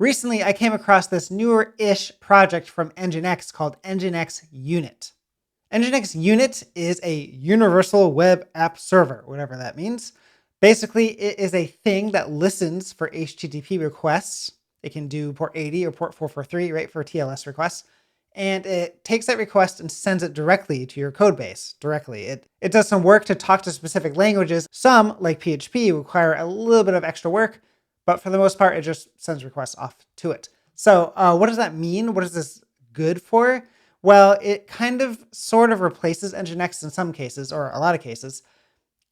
Recently, I came across this newer-ish project from Nginx called Nginx Unit. Nginx Unit is a universal web app server, whatever that means. Basically, it is a thing that listens for HTTP requests. It can do port 80 or port 443, right, for TLS requests. And it takes that request and sends it directly to your code base directly. It does some work to talk to specific languages. Some, like PHP, require a little bit of extra work, but for the most part, it just sends requests off to it. So what does that mean? What is this good for? Well, it kind of sort of replaces Nginx in some cases, or a lot of cases.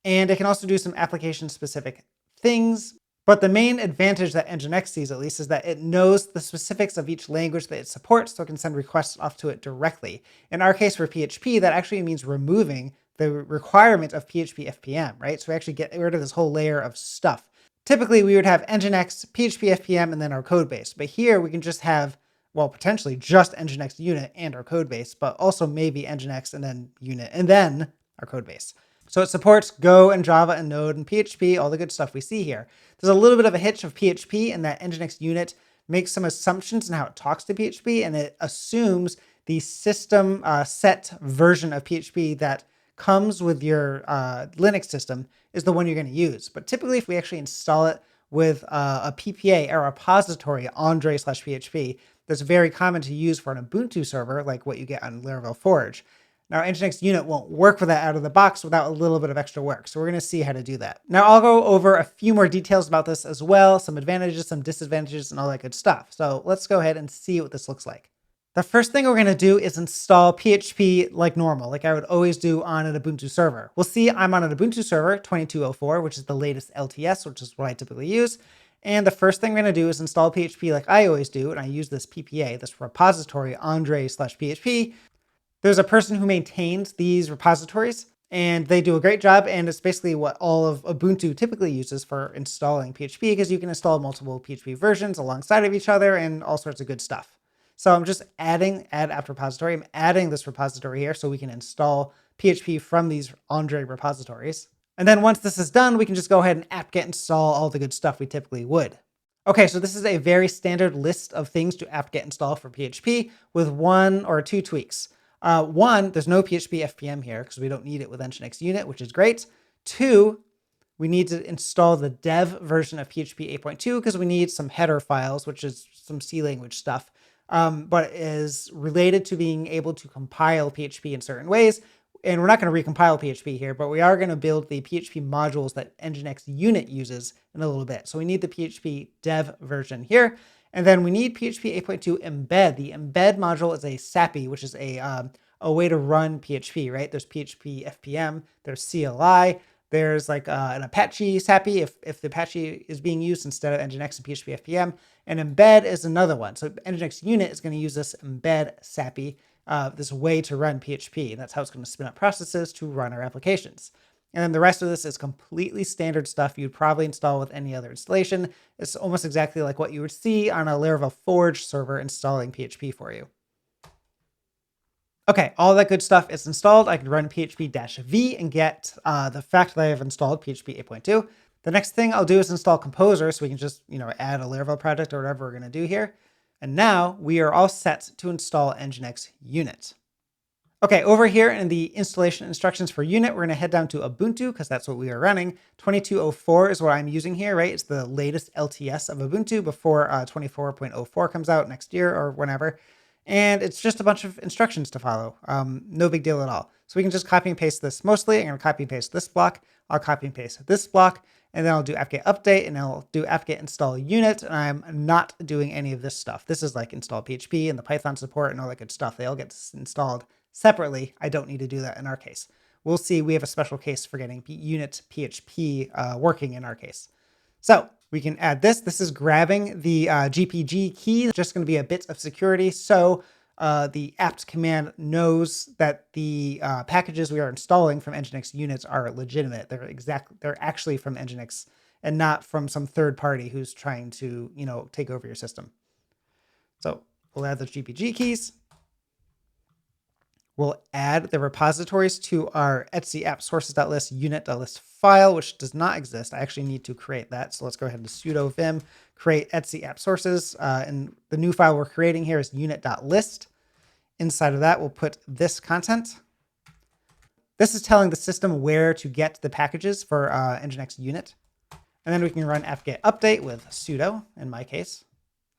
And it can also do some application specific things. But the main advantage that Nginx sees, at least, is that it knows the specifics of each language that it supports, so it can send requests off to it directly. In our case for PHP, that actually means removing the requirement of PHP-FPM, right? So we actually get rid of this whole layer of stuff. Typically, we would have Nginx, PHP-FPM, and then our code base. But here we can just have, well, potentially just Nginx Unit and our code base, but also maybe Nginx and then Unit and then our code base. So it supports Go and Java and Node and PHP, all the good stuff we see here. There's a little bit of a hitch of PHP in that Nginx Unit makes some assumptions in how it talks to PHP, and it assumes the system set version of PHP that comes with your Linux system is the one you're going to use. But typically, if we actually install it with a PPA, a repository, ondrej/PHP, that's very common to use for an Ubuntu server, like what you get on Laravel Forge. Now, Nginx Unit won't work with that out of the box without a little bit of extra work. So we're going to see how to do that. Now, I'll go over a few more details about this as well, some advantages, some disadvantages, and all that good stuff. So let's go ahead and see what this looks like. The first thing we're going to do is install PHP like normal, like I would always do on an Ubuntu server. We'll see I'm on an Ubuntu server, 2204, which is the latest LTS, which is what I typically use. And the first thing we're going to do is install PHP like I always do. And I use this PPA, this repository, ondrej/PHP. There's a person who maintains these repositories, and they do a great job. And it's basically what all of Ubuntu typically uses for installing PHP, because you can install multiple PHP versions alongside of each other and all sorts of good stuff. So I'm just adding app repository. I'm adding this repository here so we can install PHP from these ondrej repositories. And then once this is done, we can just go ahead and apt-get install all the good stuff we typically would. Okay, so this is a very standard list of things to apt-get install for PHP with one or two tweaks. One, there's no PHP-FPM here because we don't need it with Nginx Unit, which is great. Two, we need to install the dev version of PHP 8.2 because we need some header files, which is some C language stuff, but is related to being able to compile PHP in certain ways. And we're not going to recompile PHP here, but we are going to build the PHP modules that Nginx Unit uses in a little bit. So we need the PHP dev version here. And then we need PHP 8.2 embed. The embed module is a SAPI, which is a way to run PHP, right? There's PHP-FPM, there's CLI, there's like an Apache SAPI if the Apache is being used instead of Nginx and PHP-FPM. And embed is another one. So Nginx Unit is going to use this embed SAPI, this way to run PHP. And that's how it's going to spin up processes to run our applications. And then the rest of this is completely standard stuff you'd probably install with any other installation. It's almost exactly like what you would see on a Laravel Forge server installing PHP for you. Okay, all that good stuff is installed. I can run php-v and get the fact that I have installed PHP 8.2. The next thing I'll do is install Composer, so we can just add a Laravel project or whatever we're going to do here. And now we are all set to install Nginx Unit. Okay, over here in the installation instructions for Unit, we're going to head down to Ubuntu because that's what we are running. 2204 is what I'm using here, right? It's the latest LTS of Ubuntu before 24.04 comes out next year or whenever. And it's just a bunch of instructions to follow. No big deal at all. So we can just copy and paste this mostly. I'm going to copy and paste this block. I'll copy and paste this block. And then I'll do apt-get update and I'll do apt-get install unit. And I'm not doing any of this stuff. This is like install PHP and the Python support and all that good stuff. They all get installed separately. I don't need to do that in our case. We'll see. We have a special case for getting unit PHP working in our case. So we can add this. This is grabbing the GPG key. It's just going to be a bit of security. So the apt command knows that the packages we are installing from Nginx units are legitimate. They're actually from Nginx and not from some third party who's trying to, take over your system. So we'll add those GPG keys. We'll add the repositories to our etc app sources.list unit.list file, which does not exist. I actually need to create that. So let's go ahead and sudo vim create etc app sources. And the new file we're creating here is unit.list. Inside of that, we'll put this content. This is telling the system where to get the packages for Nginx Unit. And then we can run apt-get update with sudo, in my case.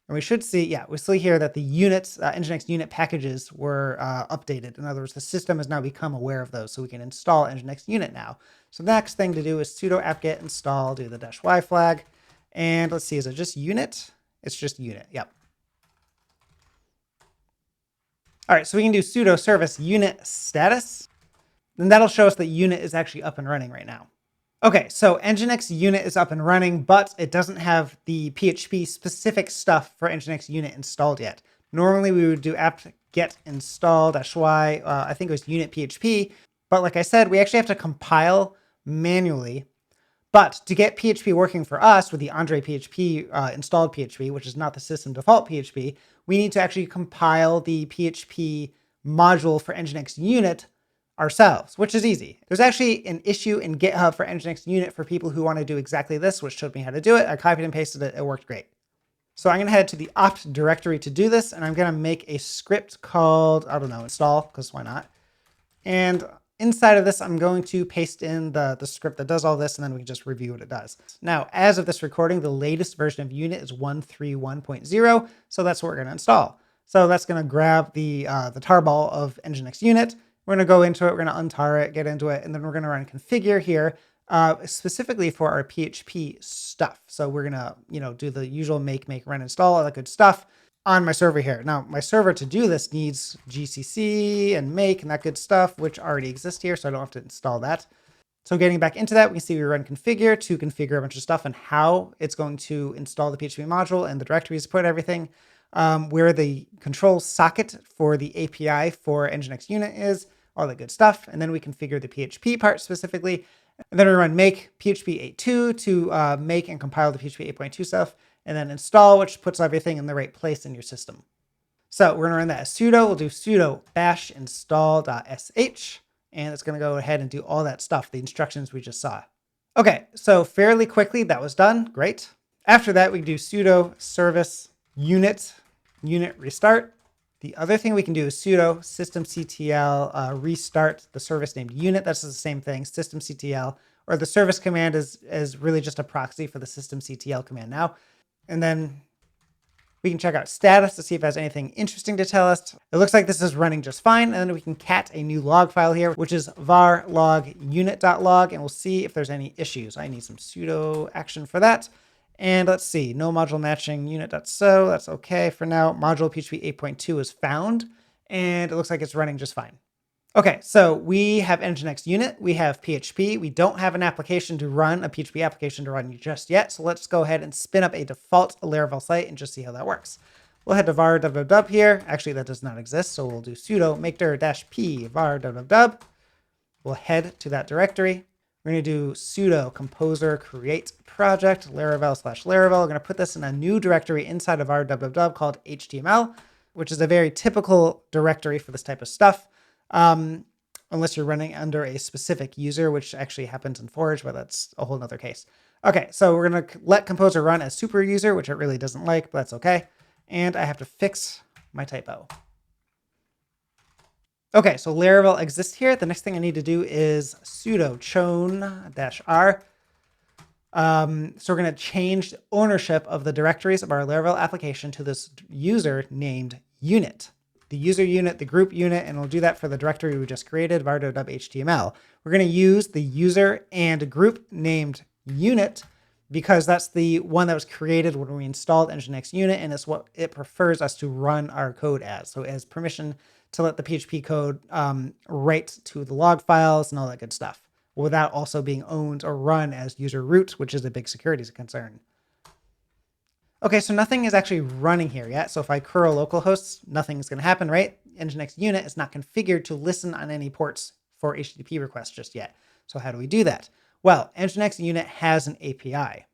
And we should see, yeah, we see here that the units, Nginx Unit packages were updated. In other words, the system has now become aware of those, so we can install Nginx Unit now. So the next thing to do is sudo apt-get install, do the -y flag. And let's see, is it just unit? It's just unit, yep. All right, so we can do sudo service unit status. Then that'll show us that unit is actually up and running right now. Okay, so Nginx Unit is up and running, but it doesn't have the PHP specific stuff for Nginx Unit installed yet. Normally we would do apt-get install -y, I think it was unit PHP, but like I said, we actually have to compile manually. But to get PHP working for us with the ondrej PHP installed PHP, which is not the system default PHP, we need to actually compile the PHP module for Nginx Unit ourselves, which is easy. There's actually an issue in GitHub for Nginx Unit for people who want to do exactly this, which showed me how to do it. I copied and pasted it. It worked great. So I'm going to head to the opt directory to do this, and I'm going to make a script called, I don't know, install, because why not? And inside of this, I'm going to paste in the script that does all this, and then we can just review what it does. Now, as of this recording, the latest version of Unit is 131.0, so that's what we're going to install. So that's going to grab the tarball of Nginx Unit. We're going to go into it, we're going to untar it, get into it, and then we're going to run configure here specifically for our PHP stuff. So we're going to, do the usual make, run, install, all that good stuff on my server here. Now, my server to do this needs GCC and make and that good stuff, which already exists here, so I don't have to install that. So getting back into that, we can see we run configure to configure a bunch of stuff and how it's going to install the PHP module and the directories, put everything. Where the control socket for the API for Nginx Unit is, all that good stuff. And then we configure the PHP part specifically. And then we run make PHP 8.2 to make and compile the PHP 8.2 stuff, and then install, which puts everything in the right place in your system. So we're going to run that as sudo. We'll do sudo bash install.sh, and it's going to go ahead and do all that stuff, the instructions we just saw. Okay, so fairly quickly that was done. Great. After that, we can do sudo service unit restart. The other thing we can do is sudo systemctl restart the service named unit. That's the same thing, systemctl, or the service command is really just a proxy for the systemctl command now. And then we can check out status to see if it has anything interesting to tell us. It looks like this is running just fine. And then we can cat a new log file here, which is var log unit.log, and we'll see if there's any issues. I need some sudo action for that. And let's see, no module matching unit.so, that's okay for now. Module PHP 8.2 is found, and it looks like it's running just fine. Okay, so we have Nginx Unit, we have PHP, we don't have an application to run, a PHP application to run just yet, so let's go ahead and spin up a default Laravel site and just see how that works. We'll head to var www here. Actually, that does not exist, so we'll do sudo make-dir-p var www. We'll head to that directory. We're going to do sudo composer create project Laravel/Laravel. We're going to put this in a new directory inside of our www called HTML, which is a very typical directory for this type of stuff, unless you're running under a specific user, which actually happens in Forge, but that's a whole nother case. Okay, so we're going to let composer run as super user, which it really doesn't like, but that's okay. And I have to fix my typo. Okay, so Laravel exists here. The next thing I need to do is sudo chown-r. So we're going to change ownership of the directories of our Laravel application to this user named unit. The user unit, the group unit, and we'll do that for the directory we just created, var.html. We're going to use the user and group named unit because that's the one that was created when we installed Nginx Unit, and it's what it prefers us to run our code as. So it has permission to let the PHP code write to the log files and all that good stuff without also being owned or run as user root, which is a big security concern. Okay, so nothing is actually running here yet. So if I curl localhost, nothing's going to happen, right? Nginx Unit is not configured to listen on any ports for HTTP requests just yet. So how do we do that? Well, Nginx Unit has an API.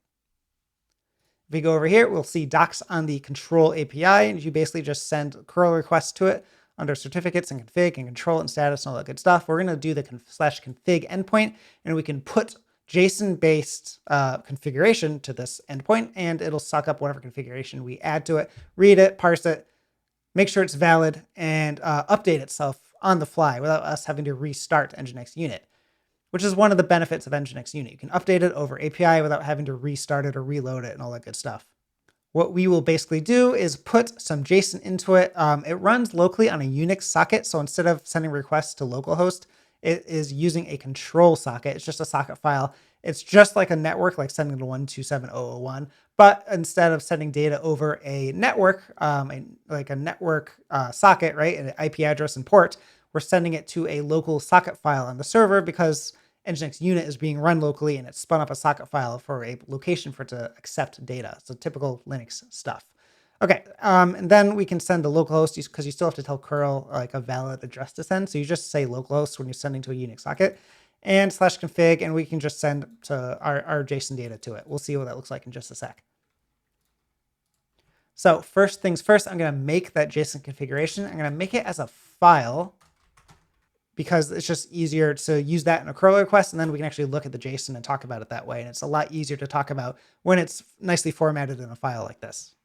If we go over here, we'll see docs on the control API, and you basically just send curl requests to it under certificates and config and control and status and all that good stuff. We're going to do the /config endpoint, and we can put JSON-based configuration to this endpoint, and it'll suck up whatever configuration we add to it, read it, parse it, make sure it's valid, and update itself on the fly without us having to restart Nginx Unit, which is one of the benefits of Nginx Unit. You can update it over API without having to restart it or reload it and all that good stuff. What we will basically do is put some JSON into it. It runs locally on a Unix socket. So instead of sending requests to localhost, it is using a control socket. It's just a socket file. It's just like a network, like sending to 127.0.0.1. But instead of sending data over a network, like a network socket, right, an IP address and port, we're sending it to a local socket file on the server because Nginx Unit is being run locally and it's spun up a socket file for a location for it to accept data. So typical Linux stuff. Okay, and then we can send to localhost because you still have to tell curl like a valid address to send. So you just say localhost when you're sending to a Unix socket and /config, and we can just send to our JSON data to it. We'll see what that looks like in just a sec. So first things first, I'm going to make that JSON configuration. I'm going to make it as a file because it's just easier to use that in a curl request, and then we can actually look at the JSON and talk about it that way. And it's a lot easier to talk about when it's nicely formatted in a file like this.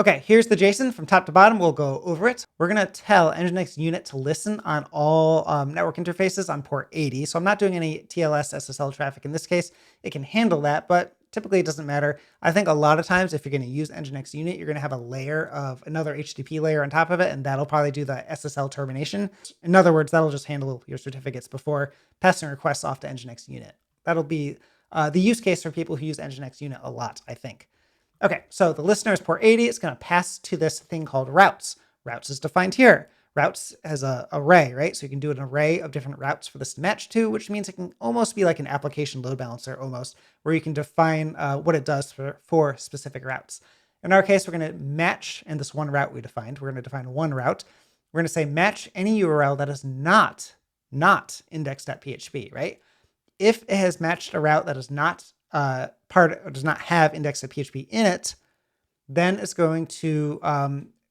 Okay, here's the JSON from top to bottom. We'll go over it. We're going to tell Nginx Unit to listen on all network interfaces on port 80. So I'm not doing any TLS SSL traffic in this case. It can handle that, but typically it doesn't matter. I think a lot of times if you're going to use Nginx Unit, you're going to have a layer of another HTTP layer on top of it, and that'll probably do the SSL termination. In other words, that'll just handle your certificates before passing requests off to Nginx Unit. That'll be the use case for people who use Nginx Unit a lot, I think. Okay, so the listener is port 80. It's going to pass to this thing called routes. Routes is defined here. Routes has an array, right? So you can do an array of different routes for this to match to, which means it can almost be like an application load balancer almost, where you can define what it does for specific routes. In our case, we're going to match, and this one route we defined, we're going to define one route. We're going to say match any URL that is not index.php, right? If it has matched a route that is not does not have index.php in it, then it's going to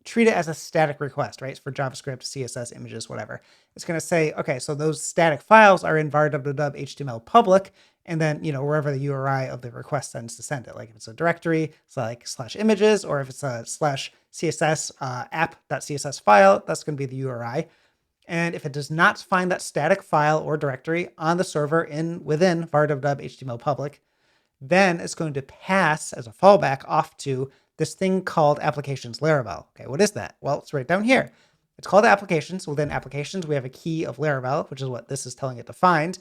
treat it as a static request, right? For JavaScript, CSS, images, whatever. It's going to say, okay, so those static files are in var HTML public, and then, wherever the URI of the request sends to send it. Like if it's a directory, it's like /images, or if it's a /CSS app.css file, that's going to be the URI. And if it does not find that static file or directory on the server within var HTML public, then it's going to pass as a fallback off to this thing called applications Laravel. Okay, what is that? Well, it's right down here. It's called applications. Within applications, we have a key of Laravel, which is what this is telling it to find.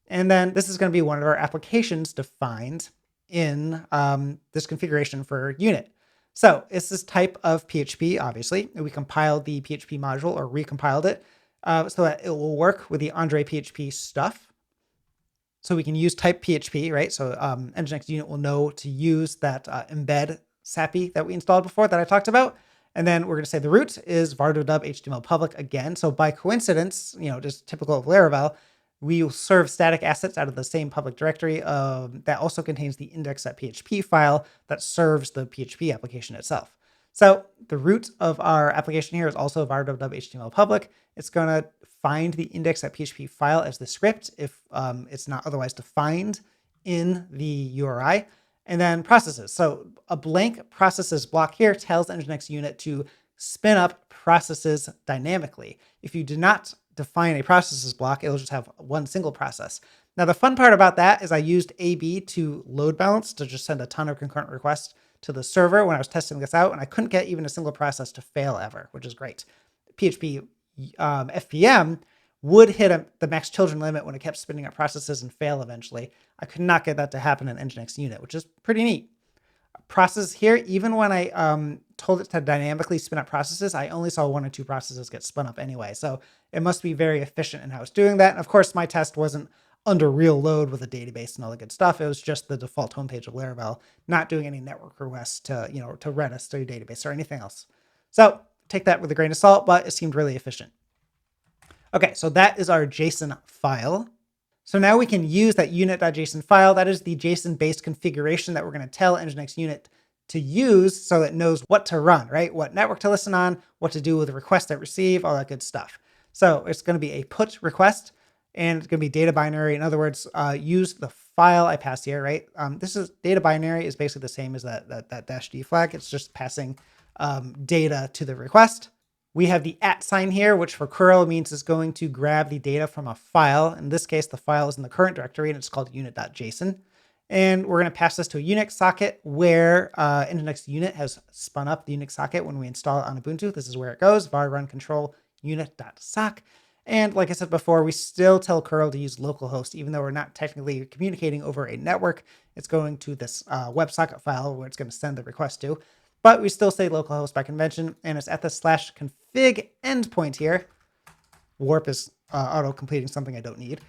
And then this is going to be one of our applications defined in this configuration for unit. So it's this type of PHP, obviously. We compiled the PHP module or recompiled it so that it will work with the ondrej PHP stuff. So we can use type PHP, right? So Nginx Unit will know to use that embed SAPI that we installed before that I talked about. And then we're going to say the root is var HTML public again. So by coincidence, just typical of Laravel, we will serve static assets out of the same public directory that also contains the index.php file that serves the PHP application itself. So the root of our application here is also var HTML public. It's going to find the index.php file as the script if it's not otherwise defined in the URI. And then processes. So a blank processes block here tells Nginx Unit to spin up processes dynamically. If you do not define a processes block, it'll just have one single process. Now, the fun part about that is I used AB to load balance to just send a ton of concurrent requests to the server when I was testing this out, and I couldn't get even a single process to fail ever, which is great. PHP-FPM would hit the max children limit when it kept spinning up processes and fail eventually. I could not get that to happen in Nginx Unit, which is pretty neat. Process here, even when I told it to dynamically spin up processes, I only saw 1 or 2 processes get spun up anyway. So it must be very efficient in how it's doing that. And of course, my test wasn't under real load with a database and all the good stuff. It was just the default homepage of Laravel, not doing any network requests to Redis or your database or anything else. So take that with a grain of salt, but it seemed really efficient. Okay, so that is our JSON file. So now we can use that unit.json file. That is the JSON-based configuration that we're going to tell Nginx Unit to use so it knows what to run, right? What network to listen on, what to do with the requests that receive, all that good stuff. So it's going to be a put request, and it's going to be data binary. In other words, use the file I pass here, right? This is data binary is basically the same as that -d flag. It's just passing data to the request. We have the @ here, which for curl means it's going to grab the data from a file. In this case, the file is in the current directory and it's called unit.json. And we're going to pass this to a Unix socket where Nginx Unit has spun up the Unix socket when we install it on Ubuntu. This is where it goes, var run control unit.sock. And like I said before, we still tell curl to use localhost, even though we're not technically communicating over a network. It's going to this WebSocket file where it's going to send the request to. But we still say localhost by convention, and it's at the /config endpoint here. Warp is auto-completing something I don't need.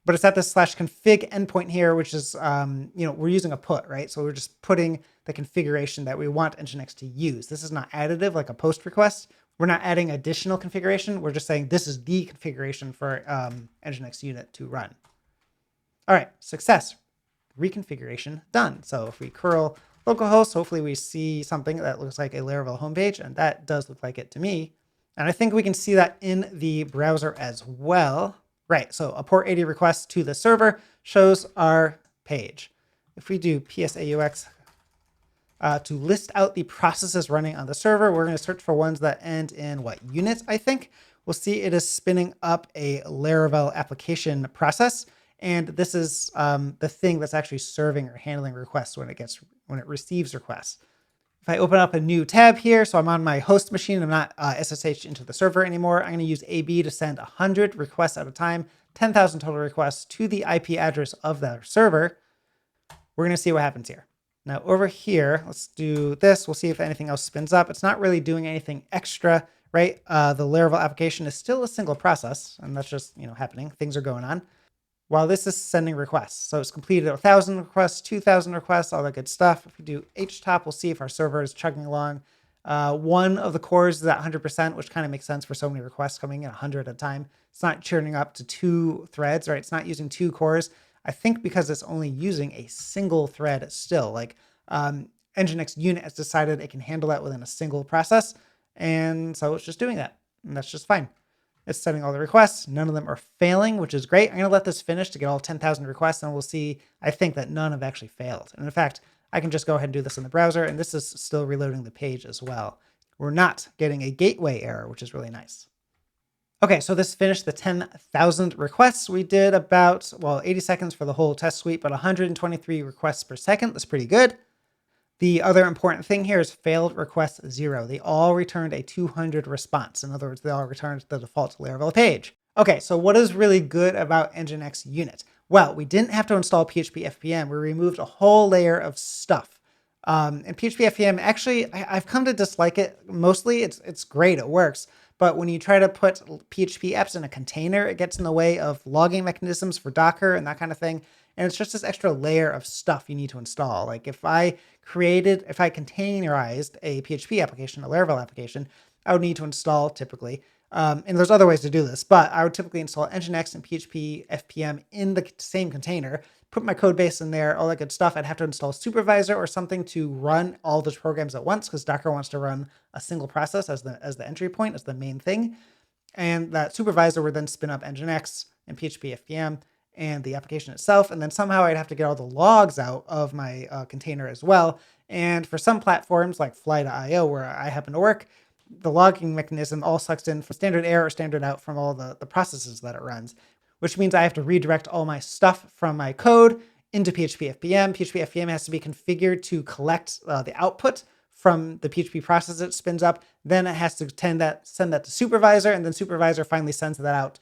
But it's at this /config endpoint here, which is, we're using a put, right? So we're just putting the configuration that we want Nginx to use. This is not additive like a post request. We're not adding additional configuration. We're just saying this is the configuration for Nginx Unit to run. All right, success. Reconfiguration done. So if we curl localhost, hopefully we see something that looks like a Laravel homepage, and that does look like it to me. And I think we can see that in the browser as well. Right, so a port 80 request to the server shows our page. If we do psaux to list out the processes running on the server, we're going to search for ones that end in unit, I think. We'll see it is spinning up a Laravel application process. And this is the thing that's actually serving or handling requests when it receives requests. If I open up a new tab here, so I'm on my host machine, I'm not SSH into the server anymore. I'm going to use AB to send 100 requests at a time, 10,000 total requests to the IP address of the server. We're going to see what happens here. Now over here, let's do this. We'll see if anything else spins up. It's not really doing anything extra, right? The Laravel application is still a single process, and that's just happening. Things are going on. While this is sending requests. So it's completed 1,000 requests, 2,000 requests, all that good stuff. If we do htop, we'll see if our server is chugging along. One of the cores is at 100%, which kind of makes sense for so many requests coming in 100 at a time. It's not churning up to 2 threads, right? It's not using 2 cores. I think because it's only using a single thread still. Like Nginx Unit has decided it can handle that within a single process. And so it's just doing that. And that's just fine. It's sending all the requests. None of them are failing, which is great. I'm going to let this finish to get all 10,000 requests, and we'll see, I think, that none have actually failed. And in fact, I can just go ahead and do this in the browser, and this is still reloading the page as well. We're not getting a gateway error, which is really nice. Okay, so this finished the 10,000 requests. We did about, 80 seconds for the whole test suite, but 123 requests per second. That's pretty good. The other important thing here is failed request 0. They all returned a 200 response. In other words, they all returned the default Laravel page. Okay, so what is really good about Nginx Unit? Well, we didn't have to install PHP-FPM. We removed a whole layer of stuff. And PHP-FPM, actually, I've come to dislike it. Mostly, it's great, it works. But when you try to put PHP apps in a container, it gets in the way of logging mechanisms for Docker and that kind of thing. And it's just this extra layer of stuff you need to install. Like if I containerized a PHP application, a Laravel application, I would need to install typically, and there's other ways to do this, but I would typically install Nginx and PHP-FPM in the same container, put my code base in there, all that good stuff. I'd have to install supervisor or something to run all those programs at once because Docker wants to run a single process as the entry point, as the main thing. And that supervisor would then spin up Nginx and PHP-FPM and the application itself. And then somehow I'd have to get all the logs out of my container as well. And for some platforms like Fly.io, where I happen to work, the logging mechanism all sucks in from standard error or standard out from all the processes that it runs, which means I have to redirect all my stuff from my code into PHP-FPM. PHP-FPM has to be configured to collect the output from the PHP process it spins up. Then it has to send that to supervisor, and then supervisor finally sends that out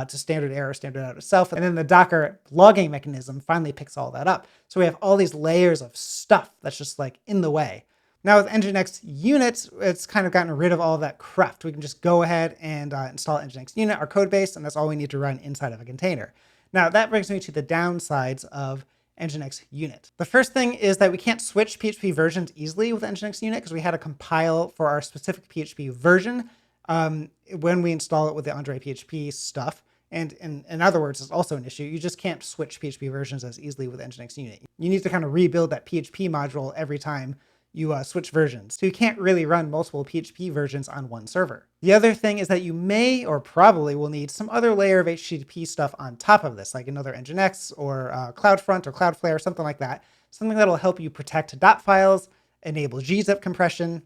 to standard error, standard out itself. And then the Docker logging mechanism finally picks all that up. So we have all these layers of stuff that's just like in the way. Now with Nginx Unit, it's kind of gotten rid of all of that cruft. We can just go ahead and install Nginx Unit, our code base, and that's all we need to run inside of a container. Now that brings me to the downsides of Nginx Unit. The first thing is that we can't switch PHP versions easily with Nginx Unit because we had to compile for our specific PHP version when we install it with the ondrej PHP stuff. And in other words, it's also an issue. You just can't switch PHP versions as easily with Nginx Unit. You need to kind of rebuild that PHP module every time you switch versions. So you can't really run multiple PHP versions on one server. The other thing is that you may or probably will need some other layer of HTTP stuff on top of this, like another Nginx or CloudFront or Cloudflare or something like that. Something that'll help you protect dot files, enable gzip compression,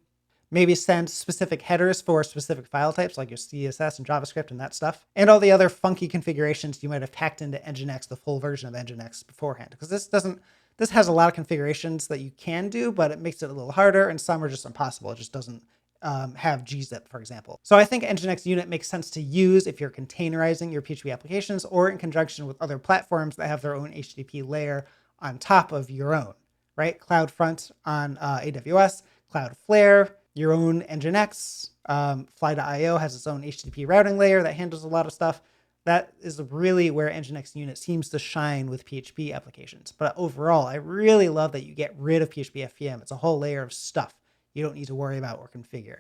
maybe send specific headers for specific file types like your CSS and JavaScript and that stuff, and all the other funky configurations you might have packed into Nginx, the full version of Nginx beforehand. Because this has a lot of configurations that you can do, but it makes it a little harder, and some are just impossible. It just doesn't have gzip, for example. So I think Nginx Unit makes sense to use if you're containerizing your PHP applications or in conjunction with other platforms that have their own HTTP layer on top of your own, right? CloudFront on AWS, Cloudflare, your own Nginx, Fly.io has its own HTTP routing layer that handles a lot of stuff. That is really where Nginx Unit seems to shine with PHP applications. But overall, I really love that you get rid of PHP-FPM. It's a whole layer of stuff you don't need to worry about or configure.